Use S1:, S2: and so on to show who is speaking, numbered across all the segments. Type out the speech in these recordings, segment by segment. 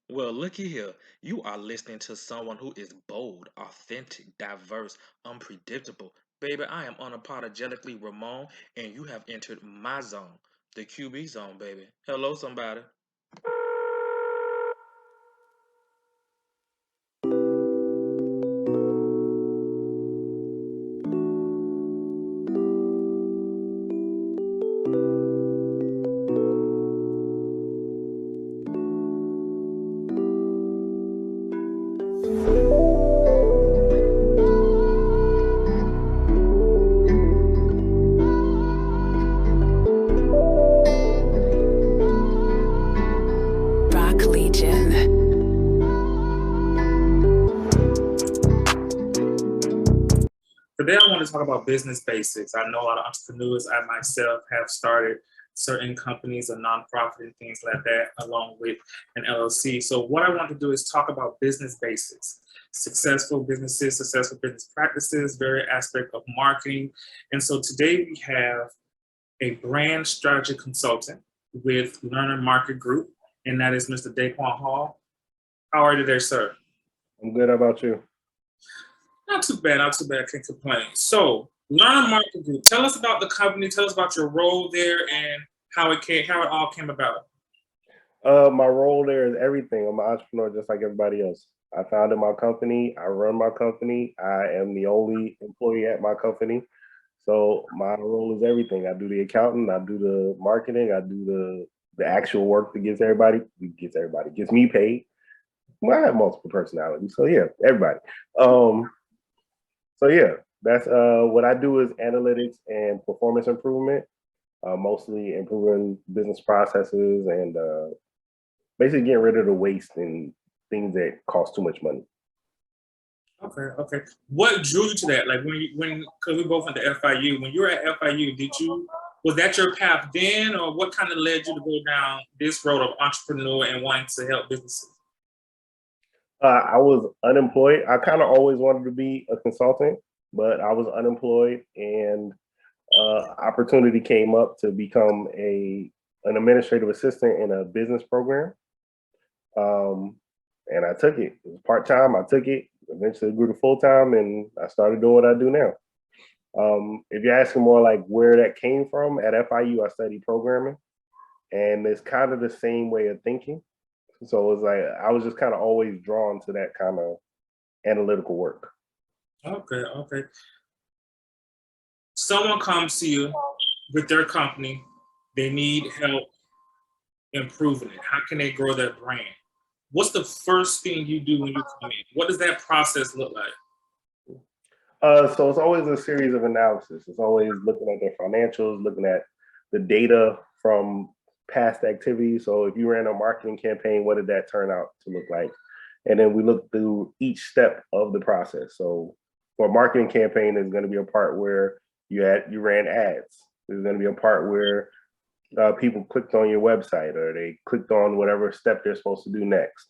S1: Well, looky here. You are listening to someone who is bold, authentic, diverse, unpredictable. Baby, I am unapologetically Ramon, and you have entered my zone, the QB zone, baby. Hello, somebody.
S2: Rock Legion.
S3: Today, I want to talk about business basics. I know a lot of entrepreneurs, I myself have started certain companies, a nonprofit, and things like that, along with an LLC. So, what I want to do is talk about business basics, successful businesses, successful business practices, various aspect of marketing. And so, today we have a brand strategy consultant with Learner Market Group, and that is Mr. Daquan Hall. How are you today, sir?
S4: I'm good. How about you?
S3: Not too bad, not too bad. I can't complain. So, Learner Market Group. Tell us about the company. Tell us about your role there and how it all came about.
S4: My role there is everything. I'm an entrepreneur just like everybody else. I founded my company. I run my company. I am the only employee at my company. So my role is everything. I do the accounting. I do the marketing. I do the actual work that gets me paid. Well, I have multiple personalities. So yeah, everybody. Um, so yeah, that's what I do is analytics and performance improvement. Mostly improving business processes and basically getting rid of the waste and things that cost too much money.
S3: Okay, okay. What drew you to that? Like because we both went to FIU. When you were at FIU, was that your path then, or what kind of led you to go down this road of entrepreneur and wanting to help businesses?
S4: I was unemployed. I kind of always wanted to be a consultant, but I was unemployed, and opportunity came up to become an administrative assistant in a business program. Um, and I took it. It was part time. I took it. Eventually grew to full time, and I started doing what I do now. If you're asking more like where that came from, at FIU, I studied programming, and it's kind of the same way of thinking. So it's like I was just kind of always drawn to that kind of analytical work.
S3: Okay, okay. Someone comes to you with their company, they need help improving it. How can they grow their brand? What's the first thing you do when you come in? What does that process look like?
S4: So it's always a series of analysis. It's always looking at their financials, looking at the data from past activities. So if you ran a marketing campaign, what did that turn out to look like? And then we look through each step of the process. So for a marketing campaign, there's going to be a part where you ran ads. There's going to be a part where people clicked on your website or they clicked on whatever step they're supposed to do next.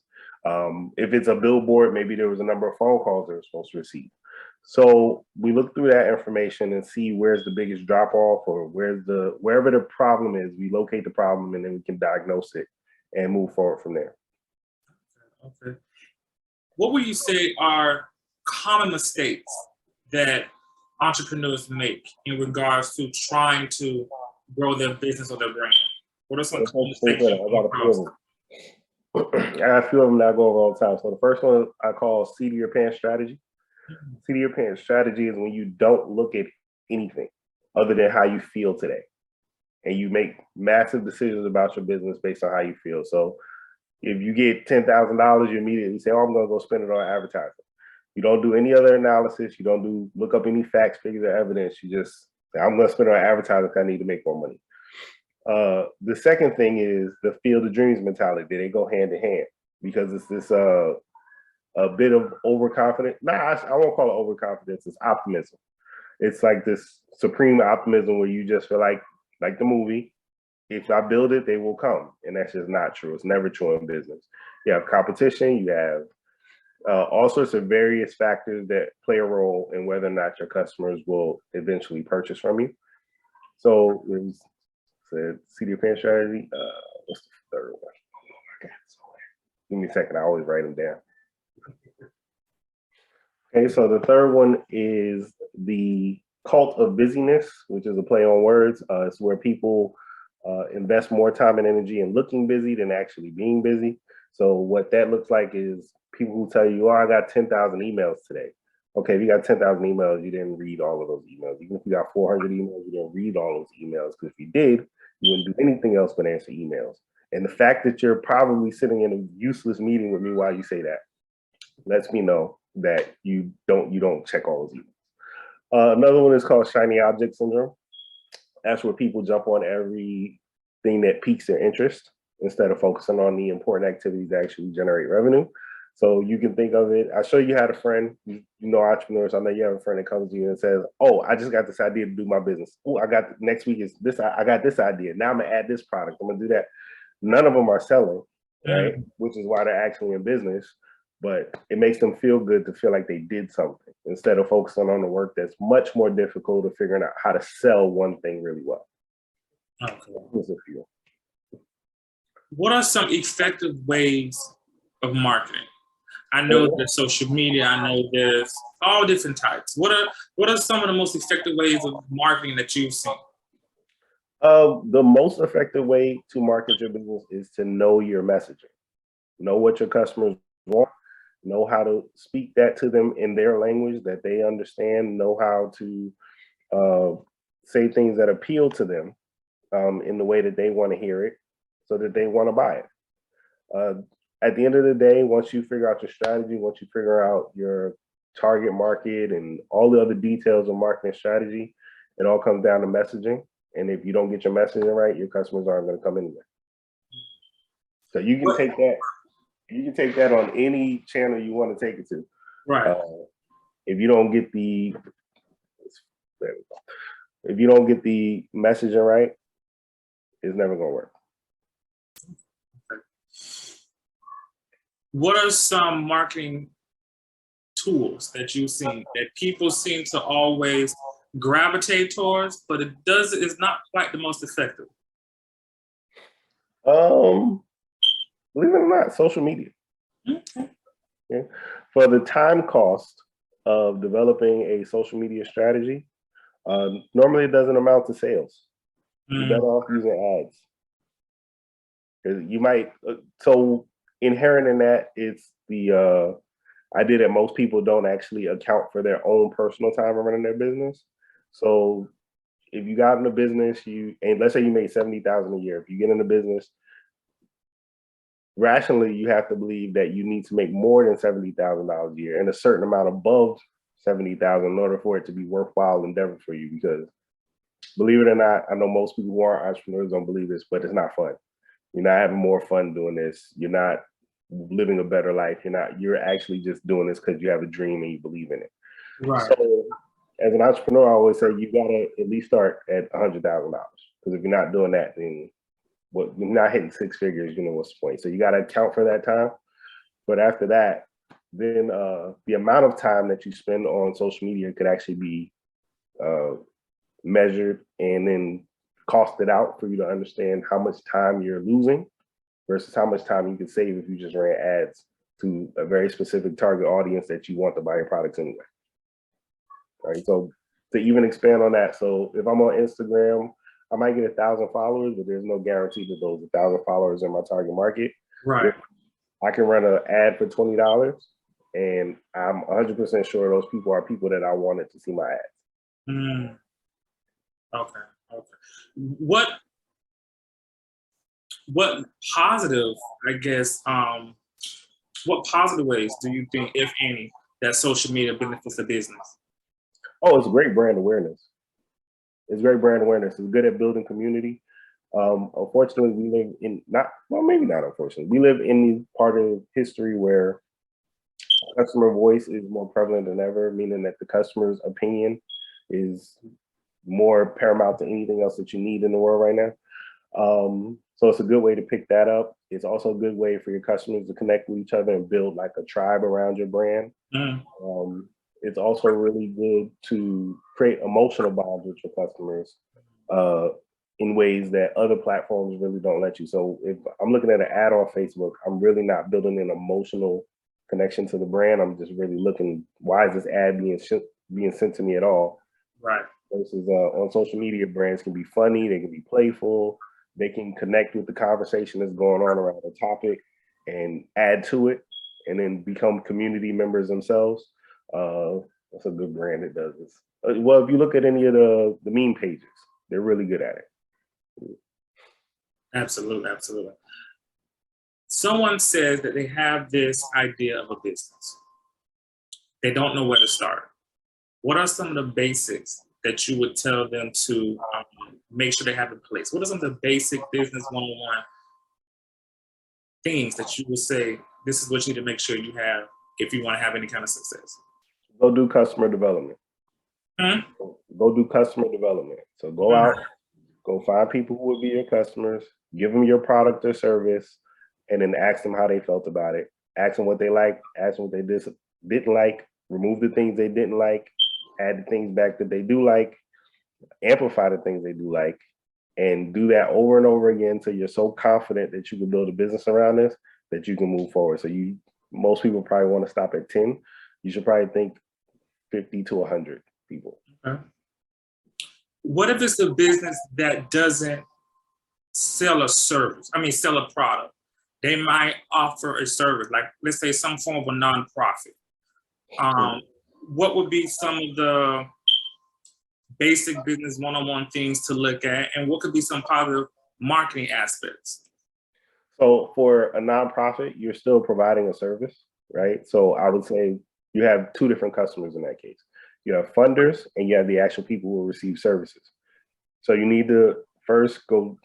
S4: If it's a billboard, maybe there was a number of phone calls they were supposed to receive. So we look through that information and see where's the biggest drop off or wherever the problem is, we locate the problem and then we can diagnose it and move forward from there.
S3: Okay. What would you say are common mistakes that entrepreneurs make in regards to trying to grow their business or their brand? What are some common mistakes you come across?
S4: I got a few of them that I go over all the time. So the first one I call seat of your pants strategy. Seat of your pants strategy is when you don't look at anything other than how you feel today. And you make massive decisions about your business based on how you feel. So if you get $10,000, you immediately say, oh, I'm going to go spend it on advertising. You don't do any other analysis. You don't look up any facts, figures, or evidence. You just say, I'm going to spend it on advertising because I need to make more money. The second thing is the field of dreams mentality. They go hand in hand because it's this a bit of overconfidence. I won't call it overconfidence. It's optimism. It's like this supreme optimism where you just feel like the movie, if I build it, they will come. And that's just not true. It's never true in business. You have competition. You have all sorts of various factors that play a role in whether or not your customers will eventually purchase from you. So it was seat of your pants strategy. What's the third one? Oh my God, Give me a second. I always write them down. Okay, so the third one is the cult of busyness, which is a play on words. It's where people invest more time and energy in looking busy than actually being busy. So what that looks like is people who tell you, oh, I got 10,000 emails today. Okay, if you got 10,000 emails, you didn't read all of those emails. Even if you got 400 emails, you didn't read all those emails, because if you did, you wouldn't do anything else but answer emails. And the fact that you're probably sitting in a useless meeting with me while you say that lets me know that you don't check all those emails. Another one is called shiny object syndrome. That's where people jump on everything that piques their interest instead of focusing on the important activities that actually generate revenue. So you can think of it. I show you had a friend, you know, entrepreneurs. I know you have a friend that comes to you and says, "Oh, I just got this idea to do my business. Oh, I got next week is this. I got this idea. Now I'm gonna add this product. I'm gonna do that." None of them are selling, right? Which is why they're actually in business. But it makes them feel good to feel like they did something instead of focusing on the work that's much more difficult of figuring out how to sell one thing really well.
S3: Okay.
S4: Here's a few.
S3: What are some effective ways of marketing? I know there's social media. I know there's all different types. What are some of the most effective ways of marketing that you've seen?
S4: The most effective way to market your business is to know your messaging, know what your customers want, know how to speak that to them in their language that they understand, know how to say things that appeal to them in the way that they want to hear it so that they want to buy it. At the end of the day, once you figure out your strategy, once you figure out your target market and all the other details of marketing strategy, it all comes down to messaging. And if you don't get your messaging right, your customers aren't going to come anyway. So you can take that. You can take that on any channel you want to take it to.
S3: Right.
S4: If you don't get the messaging right, it's never going to work.
S3: What are some marketing tools that you've seen that people seem to always gravitate towards, but it's not quite the most effective?
S4: Believe it or not, social media.
S3: Okay.
S4: Yeah. For the time cost of developing a social media strategy, normally it doesn't amount to sales. You're better off using ads. You might, so inherent in that, it's the idea that most people don't actually account for their own personal time running their business. So if you got in the business, and let's say you made $70,000 a year. If you get in the business, rationally, you have to believe that you need to make more than $70,000 a year and a certain amount above $70,000 in order for it to be worthwhile endeavor for you. Because believe it or not, I know most people who aren't entrepreneurs don't believe this, but it's not fun. You're not having more fun doing this. You're not living a better life. You're actually just doing this because you have a dream and you believe in it.
S3: Right.
S4: So as an entrepreneur, I always say you gotta at least start at $100,000. Because if you're not doing that, then you're not hitting six figures, what's the point? So you gotta account for that time. But after that, then the amount of time that you spend on social media could actually be measured and then costed out for you to understand how much time you're losing versus how much time you could save if you just ran ads to a very specific target audience that you want to buy your products anyway. All right, so to even expand on that, so if I'm on Instagram, I might get 1,000 followers, but there's no guarantee that those 1,000 followers are my target market.
S3: Right.
S4: I can run an ad for $20, and I'm 100% sure those people are people that I wanted to see my ads.
S3: Okay. What positive, I guess, what positive ways do you think, if any, that social media benefits a business?
S4: Oh, it's great brand awareness. It's great brand awareness. It's good at building community. Unfortunately, we live in maybe not unfortunately, we live in the part of history where customer voice is more prevalent than ever, meaning that the customer's opinion is more paramount to anything else that you need in the world right now. So it's a good way to pick that up. It's also a good way for your customers to connect with each other and build like a tribe around your brand. It's also really good to create emotional bonds with your customers in ways that other platforms really don't let you. So if I'm looking at an ad on Facebook, I'm really not building an emotional connection to the brand. I'm just really looking, why is this ad being sent to me at all?
S3: Right.
S4: Versus on social media, brands can be funny, they can be playful, they can connect with the conversation that's going on around the topic and add to it, and then become community members themselves. That's a good brand that does this. Well, if you look at any of the meme pages, they're really good at it.
S3: Absolutely, absolutely. Someone says that they have this idea of a business. They don't know where to start. What are some of the basics that you would tell them to make sure they have in place? What are some of the basic business 101 things that you would say, this is what you need to make sure you have if you want to have any kind of success?
S4: Go do customer development. Go do customer development. So go out, go find people who would be your customers, give them your product or service, and then ask them how they felt about it. Ask them what they like, ask them what they didn't like, remove the things they didn't like, add the things back that they do like, amplify the things they do like, and do that over and over again until you're so confident that you can build a business around this that you can move forward. So most people probably want to stop at 10. You should probably think 50 to 100 people.
S3: Okay. What if it's a business that doesn't sell a service? Sell a product. They might offer a service, like let's say some form of a nonprofit. What would be some of the basic business 101 things to look at, and what could be some positive marketing aspects?
S4: So for a nonprofit, you're still providing a service, right? So I would say you have two different customers in that case. You have funders and you have the actual people who will receive services. So you need to first go,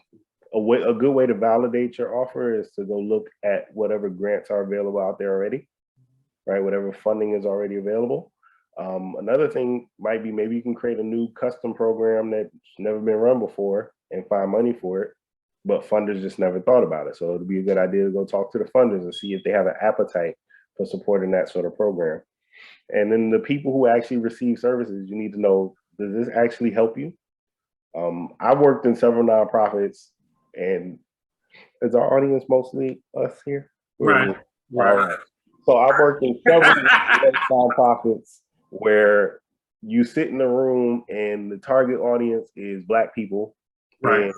S4: a good way to validate your offer is to go look at whatever grants are available out there already, right? Whatever funding is already available. Another thing might be maybe you can create a new custom program that's never been run before and find money for it, but funders just never thought about it. So it'd be a good idea to go talk to the funders and see if they have an appetite for supporting that sort of program. And then the people who actually receive services, you need to know, does this actually help you? I've worked in several nonprofits, and is our audience mostly us here?
S3: Right.
S4: Right. So I've worked in several nonprofits where you sit in the room and the target audience is Black people.
S3: Right.
S4: And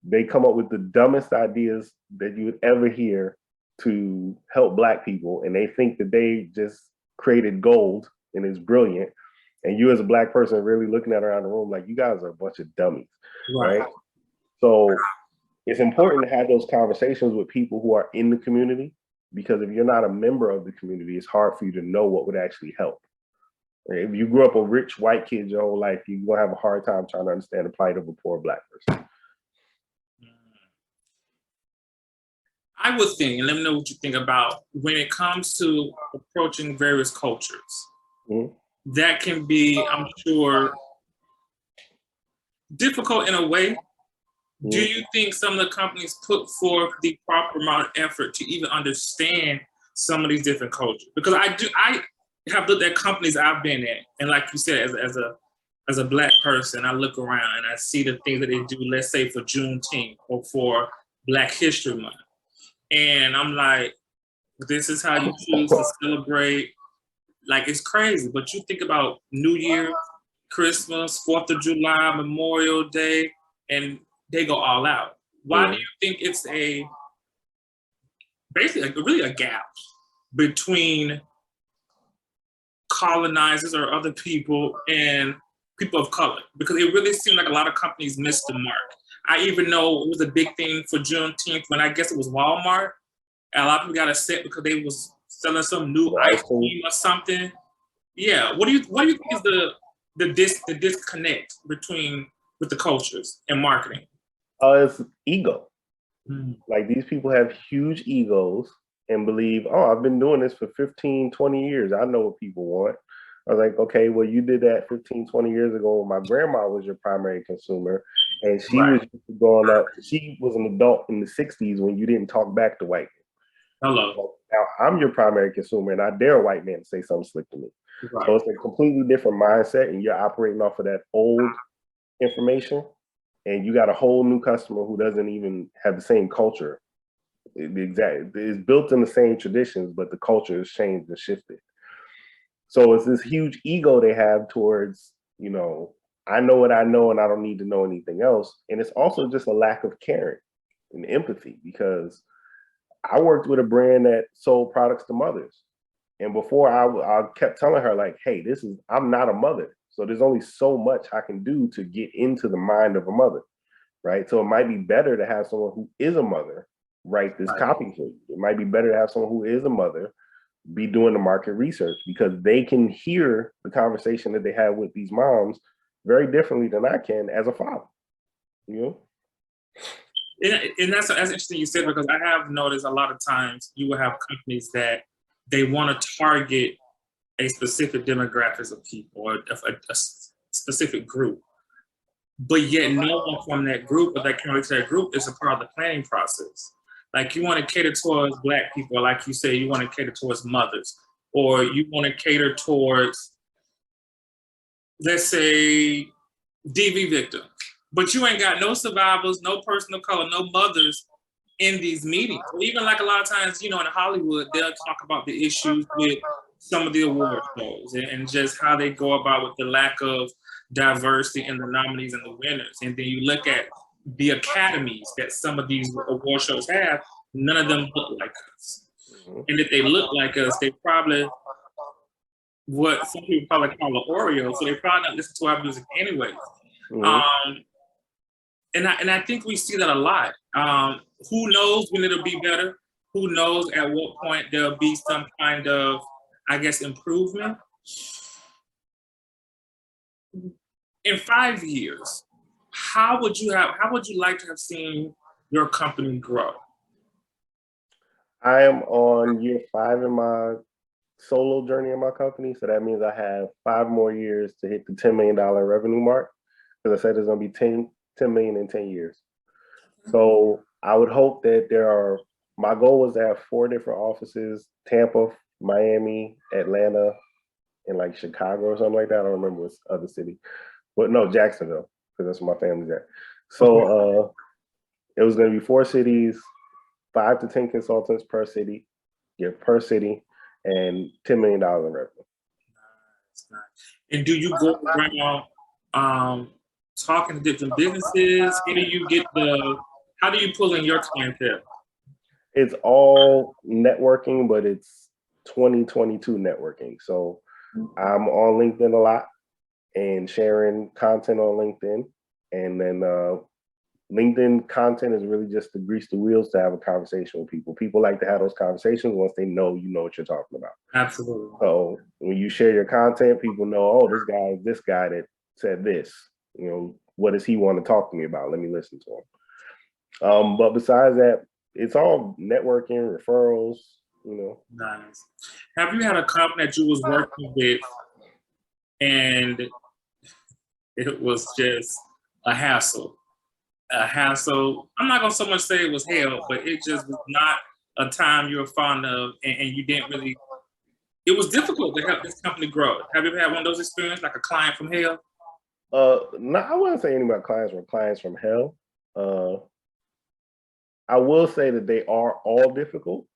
S4: they come up with the dumbest ideas that you would ever hear to help Black people. And they think that they just created gold and it's brilliant. And you as a Black person really looking at around the room like, you guys are a bunch of dummies, right? So it's important to have those conversations with people who are in the community, because if you're not a member of the community, it's hard for you to know what would actually help. If you grew up a rich white kid your whole life, you're gonna have a hard time trying to understand the plight of a poor Black person.
S3: I would think, and let me know what you think about, when it comes to approaching various cultures, that can be, I'm sure, difficult in a way. Do you think some of the companies put forth the proper amount of effort to even understand some of these different cultures? Because I have looked at companies I've been in, and like you said, as a Black person, I look around and I see the things that they do, let's say for Juneteenth or for Black History Month. And I'm like, this is how you choose to celebrate. Like, it's crazy. But you think about New Year, Christmas, 4th of July, Memorial Day, and they go all out. Why do you think it's basically really a gap between colonizers or other people and people of color? Because it really seemed like a lot of companies missed the mark. I even know it was a big thing for Juneteenth when I guess it was Walmart. And a lot of people got upset because they was selling some new ice cream or something. Yeah, what do you think is the disconnect with the cultures and marketing?
S4: It's ego. Like, these people have huge egos and believe, oh, I've been doing this for 15, 20 years. I know what people want. I was like, okay, well, you did that 15, 20 years ago when my grandma was your primary consumer. And she was going up. She was an adult in the 60s when you didn't talk back to white men.
S3: Hello.
S4: So now I'm your primary consumer, and I dare a white man to say something slick to me. So it's a completely different mindset, and you're operating off of that old information. and you got a whole new customer who doesn't even have the same culture. It's built in the same traditions, but the culture has changed and shifted. So it's this huge ego they have towards, you know, I know what I know and I don't need to know anything else. And it's also just a lack of caring and empathy, because I worked with a brand that sold products to mothers. And before I kept telling her, like, hey, I'm not a mother. So there's only so much I can do to get into the mind of a mother, right? So it might be better to have someone who is a mother write this copy for you. It might be better to have someone who is a mother be doing the market research, because they can hear the conversation that they have with these moms very differently than I can as a father, you know?
S3: And that's interesting you said, because I have noticed a lot of times you will have companies that they want to target a specific demographics of people, or a specific group, but yet no one from that group or that connected to that group is a part of the planning process. Like, you want to cater towards Black people, like you say, you want to cater towards mothers, or you want to cater towards, let's say, DV victims. But you ain't got no survivors, no person of color, no mothers in these meetings. Or even like a lot of times, you know, in Hollywood, they'll talk about the issues with some of the award shows and just how they go about with the lack of diversity in the nominees and the winners. And then you look at the academies that some of these award shows have, none of them look like us. And if they look like us, they probably what some people probably call an Oreo, so they probably not listen to our music anyway. And I think we see that a lot. Who knows when it'll be better? Who knows at what point there'll be some kind of, I guess, improvement? In 5 years, how would you like to have seen your company grow?
S4: I am on year 5 in my solo journey in my company. So that means I have 5 more years to hit the $10 million revenue mark. Because I said there's going to be 10 million in 10 years. So I would hope that my goal was to have 4 different offices: Tampa, Miami, Atlanta, and like Chicago or something like that. I don't remember what's other city, but no, Jacksonville, because that's where my family's at. So it was going to be 4 cities, 5 to 10 consultants per city, and $10 million in revenue.
S3: Nice. And do you go around talking to different businesses? How do you pull in your clientele?
S4: It's all networking, but it's 2022 networking. So I'm on LinkedIn a lot and sharing content on LinkedIn. And then LinkedIn content is really just to grease the wheels to have a conversation with people. People like to have those conversations once they know you know what you're talking about.
S3: Absolutely.
S4: So when you share your content, people know, oh, this guy that said this, you know, what does he want to talk to me about? Let me listen to him. But besides that, it's all networking, referrals, you know.
S3: Nice. Have you had a company that you was working with and it was just a hassle? I'm not gonna so much say it was hell, but it just was not a time you were fond of, and you didn't really. It was difficult to help this company grow. Have you ever had one of those experiences, like a client from hell?
S4: No, I wouldn't say any of my clients from hell. I will say that they are all difficult,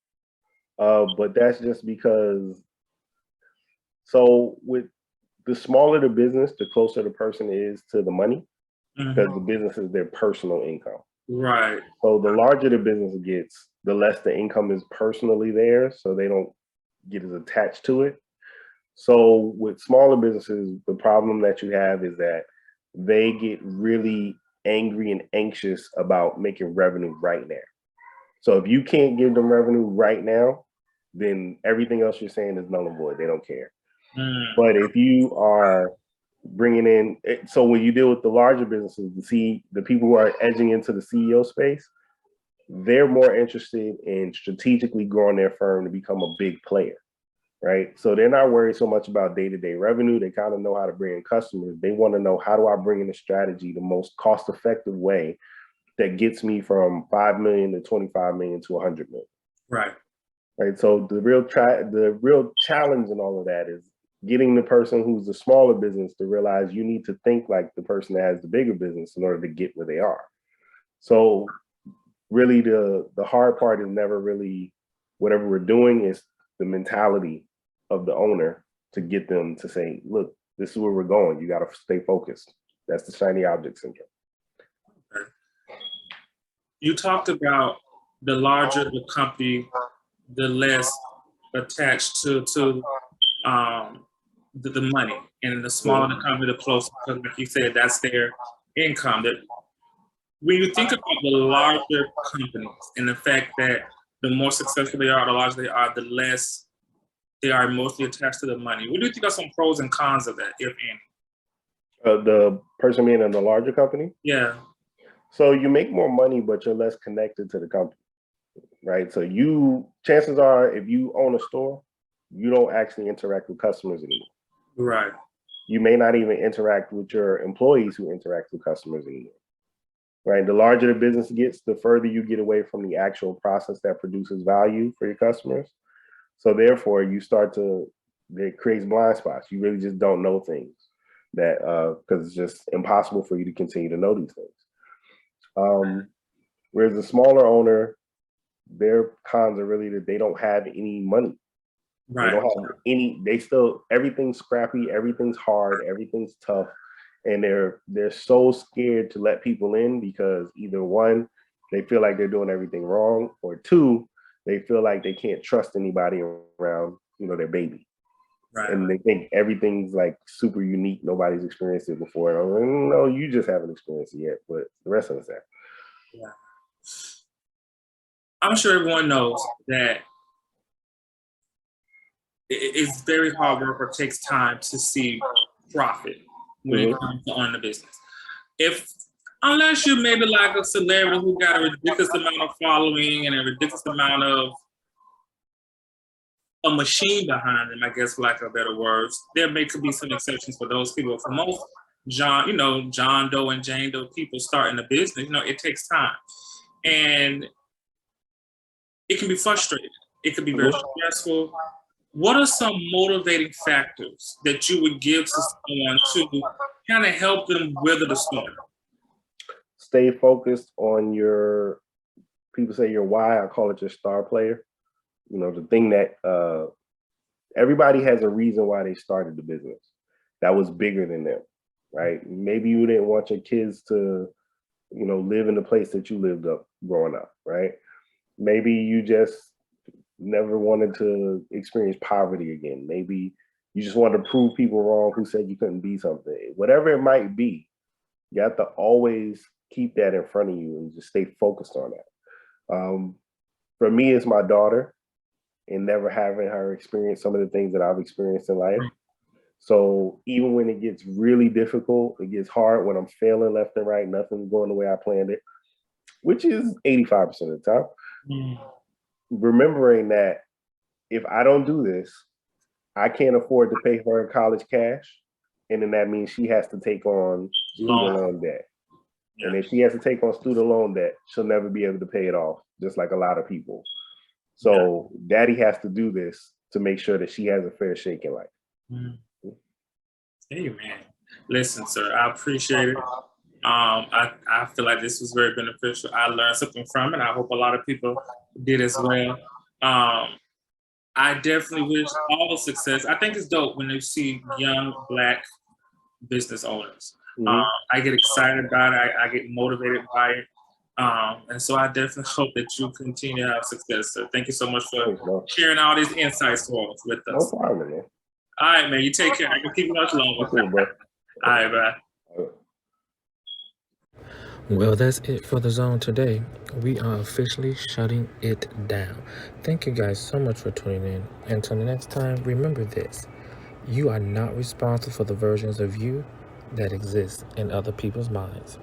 S4: but that's just because. So with the smaller the business, the closer the person is to the money, because the business is their personal income.
S3: Right.
S4: So the larger the business gets, the less the income is personally theirs, so they don't get as attached to it. So with smaller businesses, the problem that you have is that they get really angry and anxious about making revenue right now. So if you can't give them revenue right now, then everything else you're saying is null and void. They don't care. But if you are bringing in, so when you deal with the larger businesses, the people who are edging into the CEO space, they're more interested in strategically growing their firm to become a big player, right? So they're not worried so much about day-to-day revenue. They kind of know how to bring in customers. They want to know, how do I bring in a strategy the most cost-effective way that gets me from 5 million to 25 million to 100 million?
S3: Right.
S4: Right. So the real challenge in all of that is getting the person who's the smaller business to realize you need to think like the person that has the bigger business in order to get where they are. So really the hard part is never really whatever we're doing, is the mentality of the owner to get them to say, look, this is where we're going. You got to stay focused. That's the shiny object syndrome.
S3: You talked about the larger the company, the less attached to the money, and the smaller the company, the closer, because like you said, that's their income. That when you think about the larger companies and the fact that the more successful they are, the larger they are, the less they are mostly attached to the money. What do you think are some pros and cons of that, if any?
S4: The person being in the larger company?
S3: Yeah.
S4: So you make more money, but you're less connected to the company, right? So chances are, if you own a store, you don't actually interact with customers anymore.
S3: Right.
S4: You may not even interact with your employees who interact with customers anymore, right? The larger the business gets, the further you get away from the actual process that produces value for your customers. So therefore, it creates blind spots. You really just don't know things because it's just impossible for you to continue to know these things. Whereas the smaller owner, their cons are really that they don't have any money.
S3: Right.
S4: They don't have any, everything's scrappy, everything's hard, everything's tough. And they're so scared to let people in because either one, they feel like they're doing everything wrong, or two, they feel like they can't trust anybody around, their baby. Right. And they think everything's like super unique. Nobody's experienced it before. And I'm like, no, you just haven't experienced it yet, but the rest of us have.
S3: Yeah. I'm sure everyone knows that it's very hard work or takes time to see profit when it comes to owning a business. Unless you're maybe like a celebrity who got a ridiculous amount of following and a ridiculous amount of a machine behind them, I guess, for lack of better words, could be some exceptions for those people. For most John Doe and Jane Doe people starting a business, it takes time. And it can be frustrating. It can be very stressful. What are some motivating factors that you would give to someone to kind of help them weather the storm?
S4: Stay focused on people say your why, I call it your star player. The thing that everybody has a reason why they started the business that was bigger than them, right? Maybe you didn't want your kids to, live in the place that you lived up growing up, right? Maybe you just never wanted to experience poverty again. Maybe you just wanted to prove people wrong who said you couldn't be something. Whatever it might be, you have to always keep that in front of you and just stay focused on that. For me, it's my daughter, and never having her experience some of the things that I've experienced in life. So even when it gets really difficult, it gets hard, when I'm failing left and right, nothing's going the way I planned it, which is 85% of the time. Remembering that if I don't do this, I can't afford to pay her in college cash. And then that means she has to take on student loan debt. And if she has to take on student loan debt, she'll never be able to pay it off, just like a lot of people. So daddy has to do this to make sure that she has a fair shake in life.
S3: Hey, man. Listen, sir, I appreciate it. I feel like this was very beneficial. I learned something from it. I hope a lot of people did as well. I definitely wish all success. I think it's dope when you see young Black business owners. I get excited about it. I get motivated by it. And so I definitely hope that you continue to have success. So thank you so much for sharing all these insights with us.
S4: No problem, man.
S3: All right, man. You take care. I can keep you much longer.
S4: Okay, bro.
S3: All right, bye.
S1: Well, that's it for The Zone today. We are officially shutting it down. Thank you guys so much for tuning in. Until the next time, remember this. You are not responsible for the versions of you that exist in other people's minds.